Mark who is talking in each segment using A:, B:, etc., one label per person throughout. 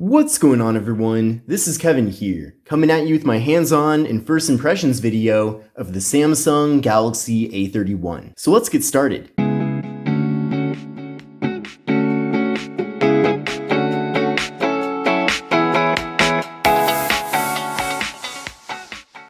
A: What's going on, everyone? This is Kevin here, coming at you with my hands-on and first impressions video of the Samsung Galaxy A31. So let's get started.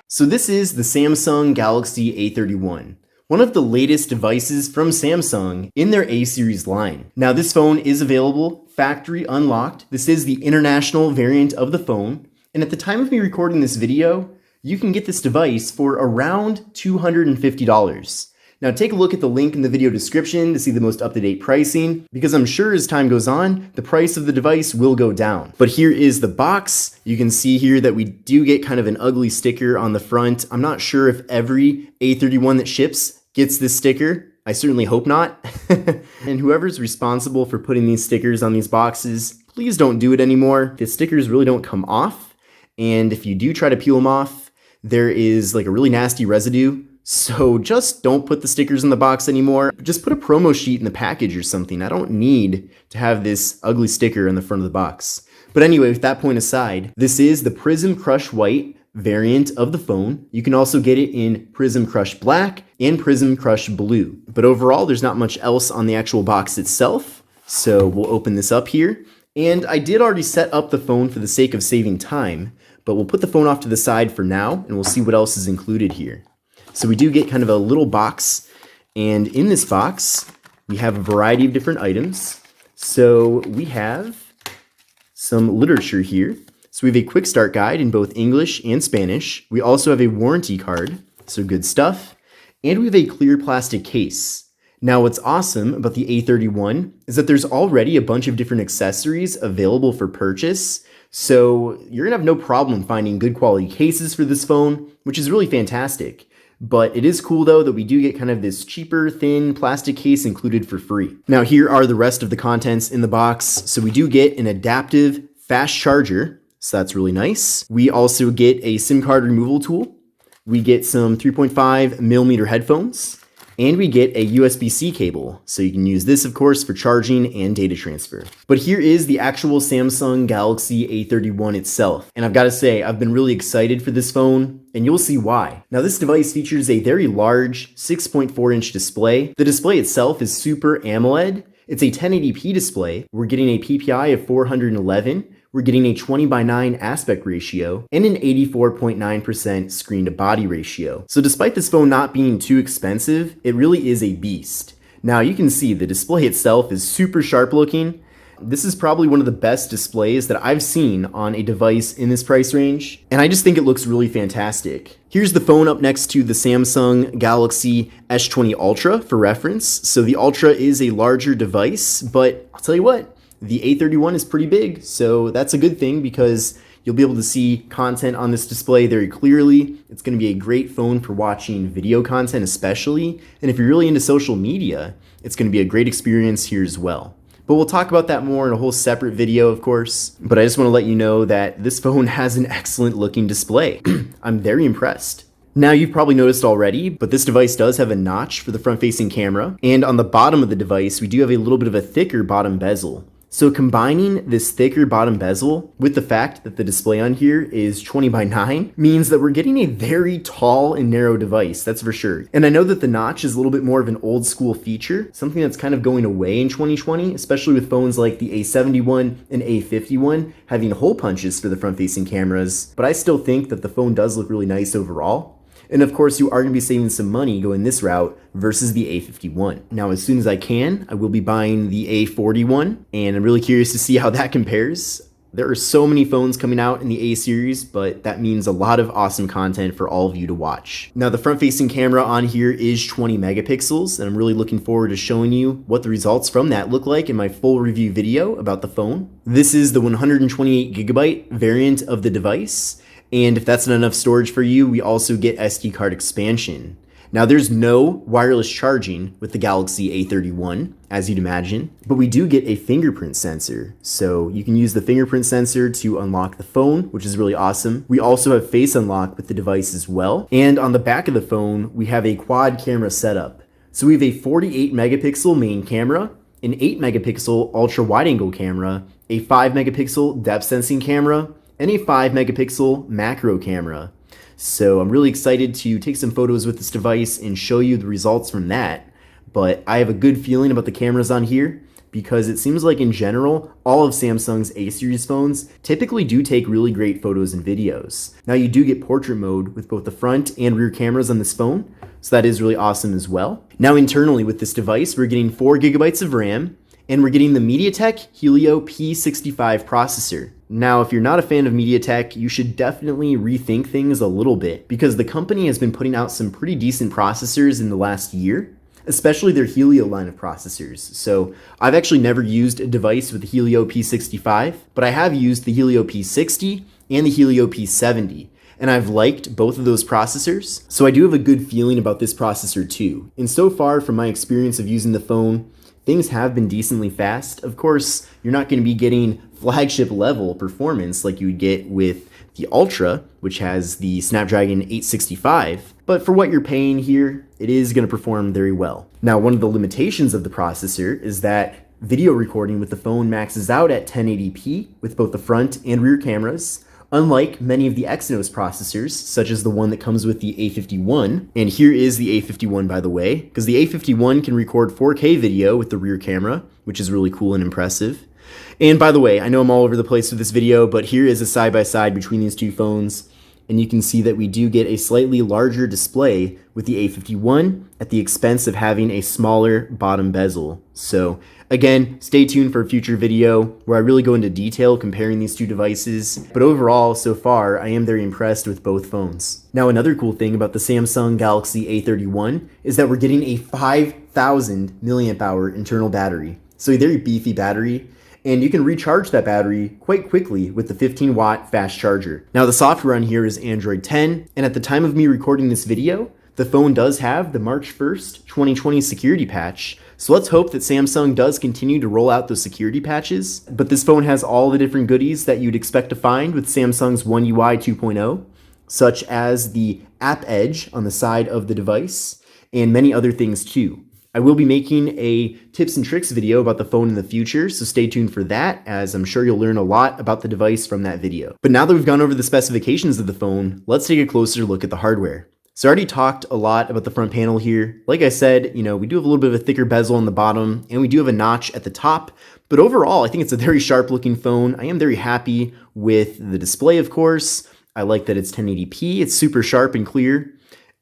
A: So this is the Samsung Galaxy A31. One of the latest devices from Samsung in their A series line. Now this phone is available factory unlocked. This is the international variant of the phone. And at the time of me recording this video, you can get this device for around $250. Now take a look at the link in the video description to see the most up-to-date pricing, because I'm sure as time goes on, the price of the device will go down. But here is the box. You can see here that we do get kind of an ugly sticker on the front. I'm not sure if every A31 that ships gets this sticker. I certainly hope not. And whoever's responsible for putting these stickers on these boxes, please don't do it anymore. The stickers really don't come off. And if you do try to peel them off, there is like a really nasty residue. So just don't put the stickers in the box anymore. Just put a promo sheet in the package or something. I don't need to have this ugly sticker on the front of the box. But anyway, with that point aside, this is the Prism Crush White variant of the phone. You can also get it in Prism Crush Black and Prism Crush Blue. But overall, there's not much else on the actual box itself. So we'll open this up here. And I did already set up the phone for the sake of saving time, but we'll put the phone off to the side for now and we'll see what else is included here. So we do get kind of a little box, and in this box, we have a variety of different items. So we have some literature here. So we have a quick start guide in both English and Spanish. We also have a warranty card, so good stuff. And we have a clear plastic case. Now what's awesome about the A31 is that there's already a bunch of different accessories available for purchase. So you're gonna have no problem finding good quality cases for this phone, which is really fantastic. But it is cool though that we do get kind of this cheaper, thin plastic case included for free. Now here are the rest of the contents in the box. So we do get an adaptive fast charger. So that's really nice. We also get a SIM card removal tool. We get some 3.5mm headphones. And we get a USB-C cable. So you can use this, of course, for charging and data transfer. But here is the actual Samsung Galaxy A31 itself. And I've got to say, I've been really excited for this phone, and you'll see why. Now this device features a very large 6.4-inch display. The display itself is Super AMOLED. It's a 1080p display. We're getting a PPI of 411. We're getting a 20:9 aspect ratio and an 84.9% screen to body ratio. So despite this phone not being too expensive, it really is a beast. Now you can see the display itself is super sharp looking. This is probably one of the best displays that I've seen on a device in this price range, and I just think it looks really fantastic. Here's the phone up next to the Samsung Galaxy S20 Ultra for reference. So the Ultra is a larger device, but I'll tell you what, the A31 is pretty big, so that's a good thing because you'll be able to see content on this display very clearly. It's going to be a great phone for watching video content especially, and if you're really into social media, it's going to be a great experience here as well. But we'll talk about that more in a whole separate video, of course. But I just want to let you know that this phone has an excellent looking display. I'm very impressed. Now you've probably noticed already, but this device does have a notch for the front-facing camera. And on the bottom of the device, we do have a little bit of a thicker bottom bezel. So combining this thicker bottom bezel with the fact that the display on here is 20:9 means that we're getting a very tall and narrow device, that's for sure. And I know that the notch is a little bit more of an old school feature, something that's kind of going away in 2020, especially with phones like the A71 and A51 having hole punches for the front-facing cameras. But I still think that the phone does look really nice overall. And of course, you are going to be saving some money going this route versus the A51. Now, as soon as I can, I will be buying the A41, and I'm really curious to see how that compares. There are so many phones coming out in the A series, but that means a lot of awesome content for all of you to watch. Now, the front-facing camera on here is 20 megapixels, and I'm really looking forward to showing you what the results from that look like in my full review video about the phone. This is the 128 gigabyte variant of the device. And if that's not enough storage for you, we also get SD card expansion. Now there's no wireless charging with the Galaxy A31, as you'd imagine, but we do get a fingerprint sensor. So you can use the fingerprint sensor to unlock the phone, which is really awesome. We also have face unlock with the device as well. And on the back of the phone, we have a quad camera setup. So we have a 48 megapixel main camera, an 8 megapixel ultra wide angle camera, a 5 megapixel depth sensing camera, and a 5 megapixel macro camera. So I'm really excited to take some photos with this device and show you the results from that. But I have a good feeling about the cameras on here because it seems like in general, all of Samsung's A series phones typically do take really great photos and videos. Now you do get portrait mode with both the front and rear cameras on this phone, so that is really awesome as well. Now internally with this device, we're getting 4 gigabytes of RAM, and we're getting the MediaTek Helio P65 processor. Now, if you're not a fan of MediaTek, you should definitely rethink things a little bit because the company has been putting out some pretty decent processors in the last year, especially their Helio line of processors. So I've actually never used a device with the Helio P65, but I have used the Helio P60 and the Helio P70. And I've liked both of those processors, so I do have a good feeling about this processor too. And so far, from my experience of using the phone, things have been decently fast. Of course, you're not going to be getting flagship level performance like you would get with the Ultra, which has the Snapdragon 865, but for what you're paying here, it is going to perform very well. Now, one of the limitations of the processor is that video recording with the phone maxes out at 1080p with both the front and rear cameras, unlike many of the Exynos processors, such as the one that comes with the A51. And here is the A51, by the way, because the A51 can record 4K video with the rear camera, which is really cool and impressive. And by the way, I know I'm all over the place with this video, but here is a side-by-side between these two phones, and you can see that we do get a slightly larger display with the A51 at the expense of having a smaller bottom bezel. So again, stay tuned for a future video where I really go into detail comparing these two devices, but overall, so far, I am very impressed with both phones. Now, another cool thing about the Samsung Galaxy A31 is that we're getting a 5,000 milliamp hour internal battery. So a very beefy battery, and you can recharge that battery quite quickly with the 15-watt fast charger. Now, the software on here is Android 10, and at the time of me recording this video, the phone does have the March 1st, 2020 security patch, so let's hope that Samsung does continue to roll out those security patches. But this phone has all the different goodies that you'd expect to find with Samsung's One UI 2.0, such as the App Edge on the side of the device, and many other things too. I will be making a tips and tricks video about the phone in the future, so stay tuned for that, as I'm sure you'll learn a lot about the device from that video. But now that we've gone over the specifications of the phone, let's take a closer look at the hardware. So I already talked a lot about the front panel here. Like I said, we do have a little bit of a thicker bezel on the bottom, and we do have a notch at the top, but overall, I think it's a very sharp looking phone. I am very happy with the display, of course. I like that it's 1080p, it's super sharp and clear.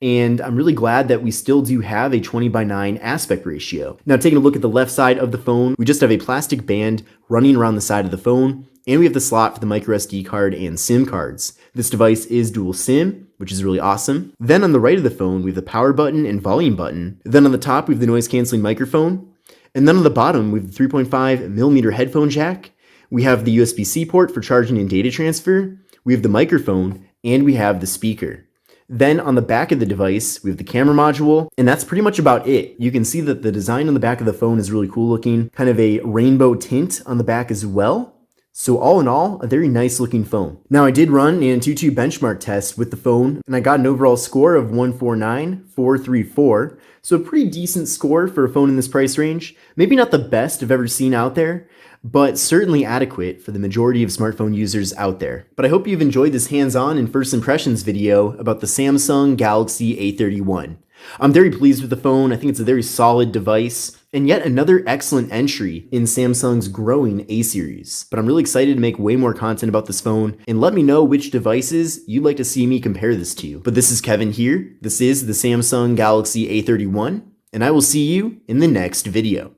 A: And I'm really glad that we still do have a 20:9 aspect ratio. Now, taking a look at the left side of the phone, we just have a plastic band running around the side of the phone, and we have the slot for the micro SD card and SIM cards. This device is dual SIM, which is really awesome. Then on the right of the phone, we have the power button and volume button. Then on the top, we have the noise canceling microphone. And then on the bottom, we have the 3.5mm headphone jack. We have the USB-C port for charging and data transfer. We have the microphone, and we have the speaker. Then on the back of the device, we have the camera module, and that's pretty much about it. You can see that the design on the back of the phone is really cool looking, kind of a rainbow tint on the back as well. So all in all, a very nice looking phone. Now, I did run an Antutu benchmark test with the phone, and I got an overall score of 149,434. So a pretty decent score for a phone in this price range. Maybe not the best I've ever seen out there, but certainly adequate for the majority of smartphone users out there. But I hope you've enjoyed this hands-on and first impressions video about the Samsung Galaxy A31. I'm very pleased with the phone. I think it's a very solid device, and yet another excellent entry in Samsung's growing A series. But I'm really excited to make way more content about this phone, and let me know which devices you'd like to see me compare this to. But this is Kevin here. This is the Samsung Galaxy A31, and I will see you in the next video.